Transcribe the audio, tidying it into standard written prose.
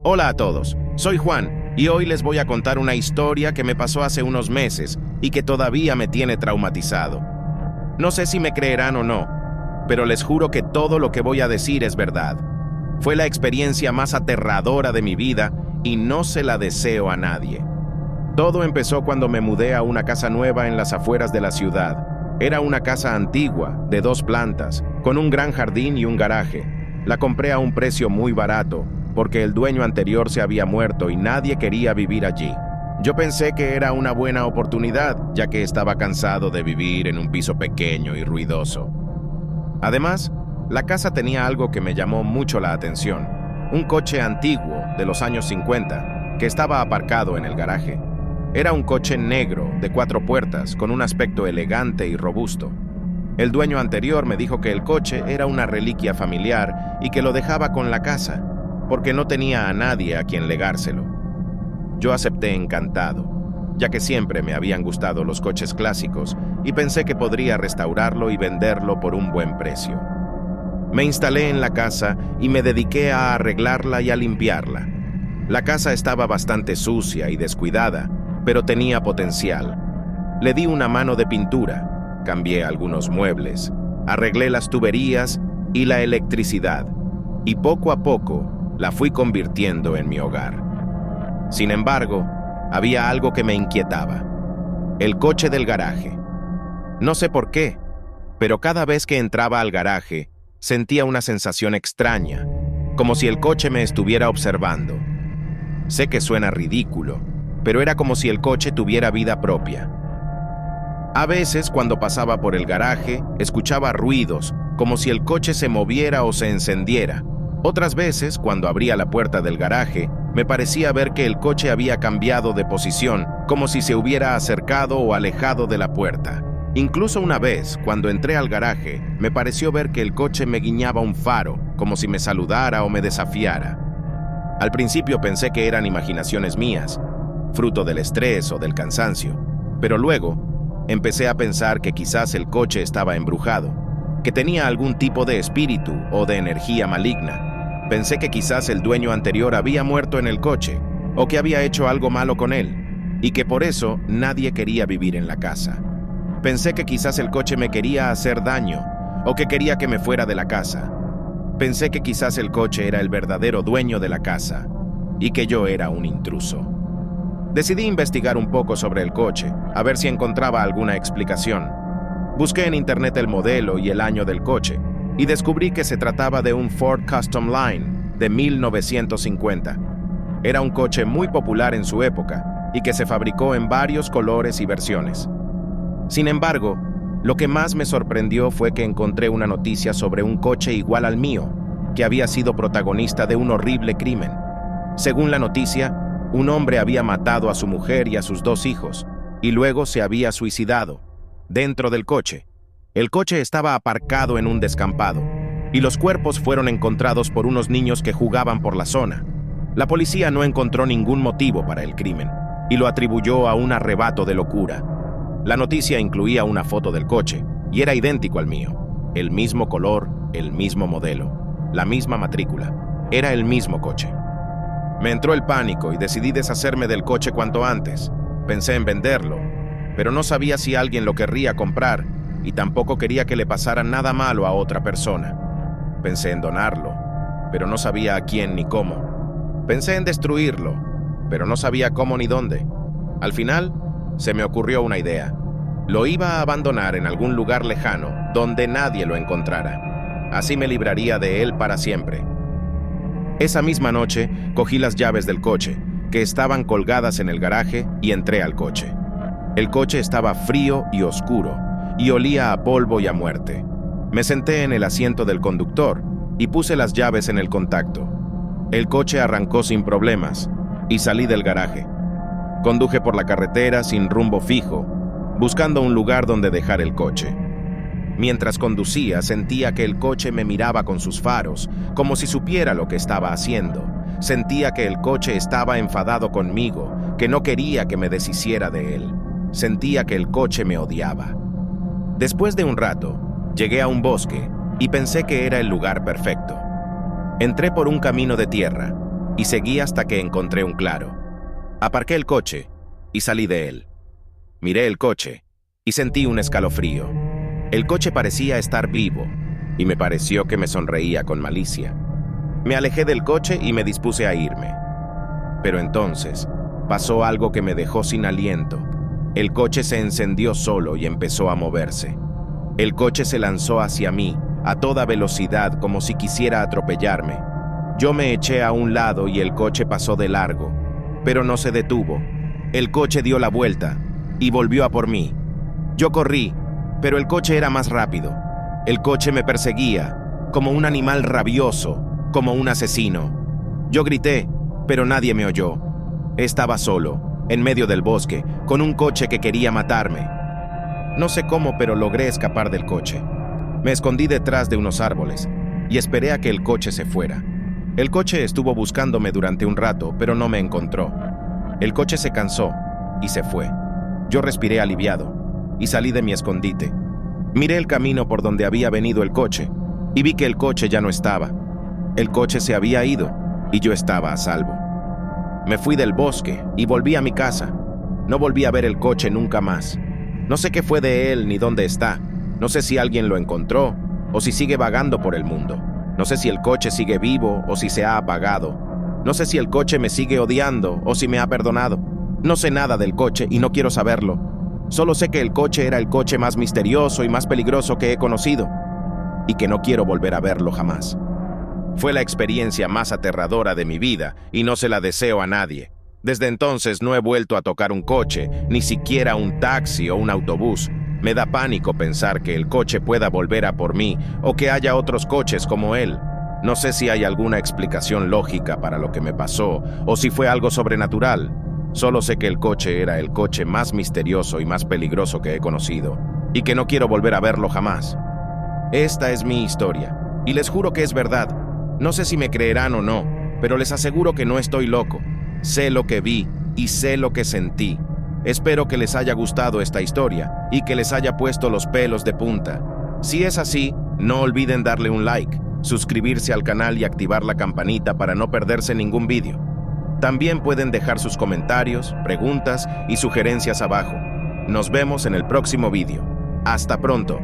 Hola a todos, soy Juan y hoy les voy a contar una historia que me pasó hace unos meses y que todavía me tiene traumatizado. No sé si me creerán o no, pero les juro que todo lo que voy a decir es verdad. Fue la experiencia más aterradora de mi vida y no se la deseo a nadie. Todo empezó cuando me mudé a una casa nueva en las afueras de la ciudad. Era una casa antigua, de 2 plantas, con un gran jardín y un garaje. La compré a un precio muy barato, porque el dueño anterior se había muerto y nadie quería vivir allí. Yo pensé que era una buena oportunidad, ya que estaba cansado de vivir en un piso pequeño y ruidoso. Además, la casa tenía algo que me llamó mucho la atención: un coche antiguo de los años 50 que estaba aparcado en el garaje. Era un coche negro de 4 puertas con un aspecto elegante y robusto. El dueño anterior me dijo que el coche era una reliquia familiar y que lo dejaba con la casa, porque no tenía a nadie a quien legárselo. Yo acepté encantado, ya que siempre me habían gustado los coches clásicos y pensé que podría restaurarlo y venderlo por un buen precio. Me instalé en la casa y me dediqué a arreglarla y a limpiarla. La casa estaba bastante sucia y descuidada, pero tenía potencial. Le di una mano de pintura, cambié algunos muebles, arreglé las tuberías y la electricidad, y poco a poco la fui convirtiendo en mi hogar. Sin embargo, había algo que me inquietaba: el coche del garaje. No sé por qué, pero cada vez que entraba al garaje, sentía una sensación extraña, como si el coche me estuviera observando. Sé que suena ridículo, pero era como si el coche tuviera vida propia. A veces, cuando pasaba por el garaje, escuchaba ruidos, como si el coche se moviera o se encendiera. Otras veces, cuando abría la puerta del garaje, me parecía ver que el coche había cambiado de posición, como si se hubiera acercado o alejado de la puerta. Incluso una vez, cuando entré al garaje, me pareció ver que el coche me guiñaba un faro, como si me saludara o me desafiara. Al principio pensé que eran imaginaciones mías, fruto del estrés o del cansancio, pero luego empecé a pensar que quizás el coche estaba embrujado, que tenía algún tipo de espíritu o de energía maligna. Pensé que quizás el dueño anterior había muerto en el coche, o que había hecho algo malo con él, y que por eso nadie quería vivir en la casa. Pensé que quizás el coche me quería hacer daño, o que quería que me fuera de la casa. Pensé que quizás el coche era el verdadero dueño de la casa, y que yo era un intruso. Decidí investigar un poco sobre el coche, a ver si encontraba alguna explicación. Busqué en internet el modelo y el año del coche, y descubrí que se trataba de un Ford Custom Line de 1950. Era un coche muy popular en su época y que se fabricó en varios colores y versiones. Sin embargo, lo que más me sorprendió fue que encontré una noticia sobre un coche igual al mío, que había sido protagonista de un horrible crimen. Según la noticia, un hombre había matado a su mujer y a sus 2 hijos, y luego se había suicidado dentro del coche. El coche estaba aparcado en un descampado, y los cuerpos fueron encontrados por unos niños que jugaban por la zona. La policía no encontró ningún motivo para el crimen, y lo atribuyó a un arrebato de locura. La noticia incluía una foto del coche, y era idéntico al mío. El mismo color, el mismo modelo, la misma matrícula. Era el mismo coche. Me entró el pánico y decidí deshacerme del coche cuanto antes. Pensé en venderlo, pero no sabía si alguien lo querría comprar, y tampoco quería que le pasara nada malo a otra persona. Pensé en donarlo, pero no sabía a quién ni cómo. Pensé en destruirlo, pero no sabía cómo ni dónde. Al final, se me ocurrió una idea. Lo iba a abandonar en algún lugar lejano, donde nadie lo encontrara. Así me libraría de él para siempre. Esa misma noche, cogí las llaves del coche, que estaban colgadas en el garaje, y entré al coche. El coche estaba frío y oscuro, y olía a polvo y a muerte. Me senté en el asiento del conductor y puse las llaves en el contacto. El coche arrancó sin problemas y salí del garaje. Conduje por la carretera sin rumbo fijo, buscando un lugar donde dejar el coche. Mientras conducía, sentía que el coche me miraba con sus faros, como si supiera lo que estaba haciendo. Sentía que el coche estaba enfadado conmigo, que no quería que me deshiciera de él. Sentía que el coche me odiaba. Después de un rato, llegué a un bosque y pensé que era el lugar perfecto. Entré por un camino de tierra y seguí hasta que encontré un claro. Aparqué el coche y salí de él. Miré el coche y sentí un escalofrío. El coche parecía estar vivo y me pareció que me sonreía con malicia. Me alejé del coche y me dispuse a irme. Pero entonces pasó algo que me dejó sin aliento. El coche se encendió solo y empezó a moverse. El coche se lanzó hacia mí a toda velocidad como si quisiera atropellarme. Yo me eché a un lado y el coche pasó de largo, pero no se detuvo. El coche dio la vuelta y volvió a por mí. Yo corrí, pero el coche era más rápido. El coche me perseguía, como un animal rabioso, como un asesino. Yo grité, pero nadie me oyó. Estaba solo, en medio del bosque, con un coche que quería matarme. No sé cómo, pero logré escapar del coche. Me escondí detrás de unos árboles y esperé a que el coche se fuera. El coche estuvo buscándome durante un rato, pero no me encontró. El coche se cansó y se fue. Yo respiré aliviado y salí de mi escondite. Miré el camino por donde había venido el coche y vi que el coche ya no estaba. El coche se había ido y yo estaba a salvo. Me fui del bosque y volví a mi casa. No volví a ver el coche nunca más. No sé qué fue de él ni dónde está. No sé si alguien lo encontró o si sigue vagando por el mundo. No sé si el coche sigue vivo o si se ha apagado. No sé si el coche me sigue odiando o si me ha perdonado. No sé nada del coche y no quiero saberlo. Solo sé que el coche era el coche más misterioso y más peligroso que he conocido y que no quiero volver a verlo jamás. Fue la experiencia más aterradora de mi vida y no se la deseo a nadie. Desde entonces no he vuelto a tocar un coche, ni siquiera un taxi o un autobús. Me da pánico pensar que el coche pueda volver a por mí o que haya otros coches como él. No sé si hay alguna explicación lógica para lo que me pasó o si fue algo sobrenatural. Solo sé que el coche era el coche más misterioso y más peligroso que he conocido y que no quiero volver a verlo jamás. Esta es mi historia y les juro que es verdad. No sé si me creerán o no, pero les aseguro que no estoy loco. Sé lo que vi y sé lo que sentí. Espero que les haya gustado esta historia y que les haya puesto los pelos de punta. Si es así, no olviden darle un like, suscribirse al canal y activar la campanita para no perderse ningún vídeo. También pueden dejar sus comentarios, preguntas y sugerencias abajo. Nos vemos en el próximo vídeo. Hasta pronto.